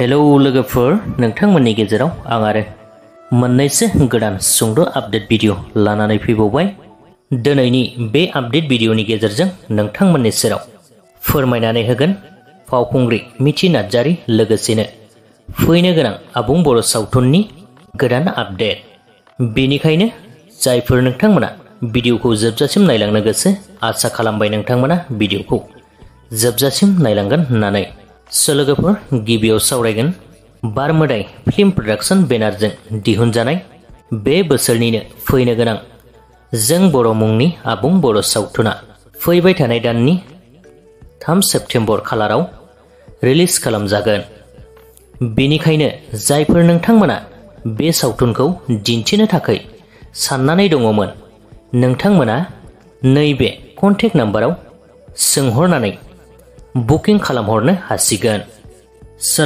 Hello लोगोफोर, नोंथांमोननि गेजेराव आं आरो मोननैसो गोदान सुंद' आपडेट भिडिअ लानानै फैबावबाय। दिनैनि बे आपडेट भिडिअनि गेजेरजों नोंथांमोननि सेराव फोरमायनानै होगोन फावखुंग्रि मिथि नार्जारी लोगोसेनो फैनो गोनां आबुं बर' सावथुननि गोदान आपडेट। बेनिखायनो जायफोर नोंथांमोना भिडिअखौ जोबजासिम नायलांनो गोसो, आसा खालामबाय नोंथांमोना भिडिअखौ जोबजासिम नायलांगोन होननानै। लोगोफोर, गिबियाव सावरायगोन बारमोदाय फिल्म प्रडाक्शन बेनारजों दिहुनजानाय बे बोसोरनिनो फैनो गोनां जों बर' मुंनि आबुं बर' सावथुना फैबाय थानाय दाननि 3 सेप्तेम्बर खालाराव रिलिज खालामजागोन। बेनिखायनो जायफोर नोंथांमोना बे सावथुनखौ दिन्थिनो थाखाय साननानै दङमोन, नोंथांमोना नैबे कन्टेक्ट नाम्बाराव सोंहरनानै बुकिं खालामहरनो हासिगोन।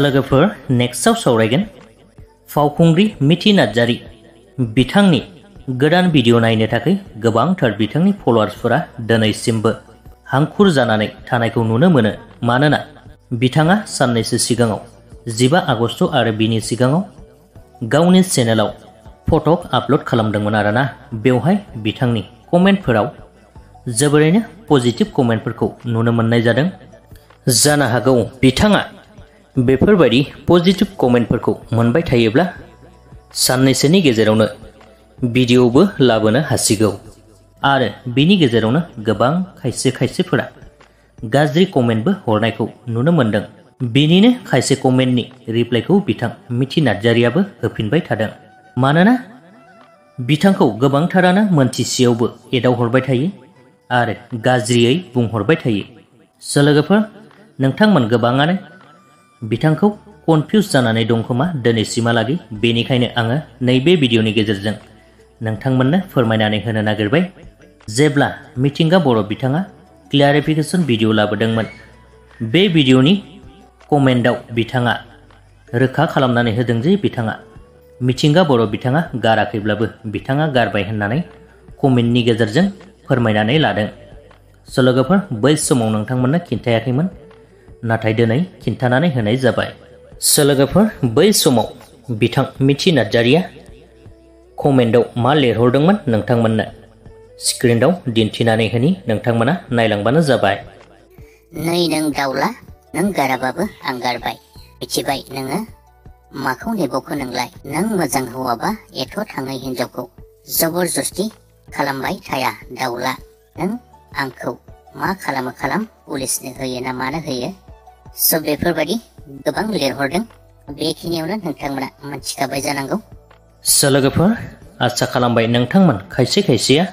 लोगोफोर, नेक्स्टआव सावरायगोन फावखुंग्रि मिथि नार्जारी बिथांनि गोदान भिडिअ नायनो थाखाय गोबांथार बिथांनि फलोवार्सफोरा दिनैसिमबो हांखुर जानानै थानायखौ नुनो मोनो। मानोना बिथाङा साननैसो सिगाङाव 15 आगस्ट आरो बिनि सिगाङाव गावनि चेनेलाव फटक आपल'ड खालामदोंमोन आरोना। बेवहाय बिथांनि कमेन्टफोराव जोबोरैनो पजिटिभ कमेन्टफोरखौ नुनो मोननाय जादों। जानो हागौ बिथाङा बेफोरबायदि पजिटिभ कमेन्टफोरखौ मोनबाय थायोब्ला साननैसोनि गेजेरावनो भिडिअबो लाबोनो हासिगौ। आरो बिनि गेजेरावनो गोबां खायसेफोरा गाज्रि कमेन्टबो हरनायखौ नुनो मोनदों। बिनिनो खायसे कमेन्टनि रिप्लाइखौ बिथां मिथि नार्जारीयाबो होफिनबाय थादों। मानोना बिथांखौ गोबांथारानो मोनथिसेयावबो एदावहरबाय थायो आरो गाज्रियै बुंहरबाय थायो। लोगोफोर, नोंथांमोन गोबाङानो बिथांखौ कनफिउज जानानै दं खोमा दिनैसिमहालागै। बेनिखायनो आङो नैबे भिडिअनि गेजेरजों नोंथांमोननो फोरमायनानै होनो नागिरबाय। जेब्ला मिथिंगा बर' बिथाङा क्लियारिफिकेसन भिडिअ लाबोदोंमोन, बे भिडिअनि कमेन्टआव बिथाङा रोखा खालामनानै होदों जे बिथाङा मिथिंगा बर' बिथाङा गाराखैब्लाबो बिथाङा गारबाय होननानै कमेन्टनि गेजेरजों फोरमायनानै लादों। लोगोफोर, बै समाव नोंथांमोननो खिन्थायाखैमोन, नाथाय दिनै खिन्थानानै होनाय जाबाय। लोगोफोर, बै समाव बिथां मिथि नार्जारीया कमेन्टआव मा लिरहरदोंमोन नोंथांमोननो स्क्रिनआव दिन्थिनानै होनि, नोंथांमोना नायलांबानो जाबाय। नै नों दाउला, नों गाराबाबो आं गारबाय। मिथिबाय नोङो माखौ नेबावखो नोंलाय? नों मोजां हौवाबा एथ' थाङै हिनजावखौ जबरजस्ति खालामबाय थाया दाउला। नों आंखौ मा खालामो खालाम, पुलिसनो होयो ना मानो होयो? बेफोरबायदि गोबां लिरहरदों। बेखिनियावनो नोंथांमोना मिथिखाबाय जानांगौ। लोगोफोर, आसा खालामबाय नोंथांमोन खायसेया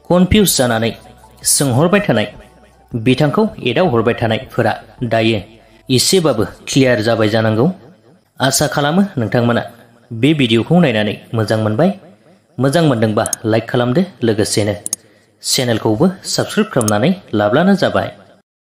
कनफिउज जानानै सोंहरबाय थानाय, बिथांखौ एदावहरबाय थानायफोरा दायो एसेबाबो क्लियार जाबाय जानांगौ। आसा खालामो नोंथांमोना बे भिडिअखौ नायनानै मोजां मोनबाय। मोजां मोनदोंबा लाइक खालामदो, लोगोसेनो चेनेलखौबो साबस्क्राइब खालामनानै लाब्लानो जाबाय।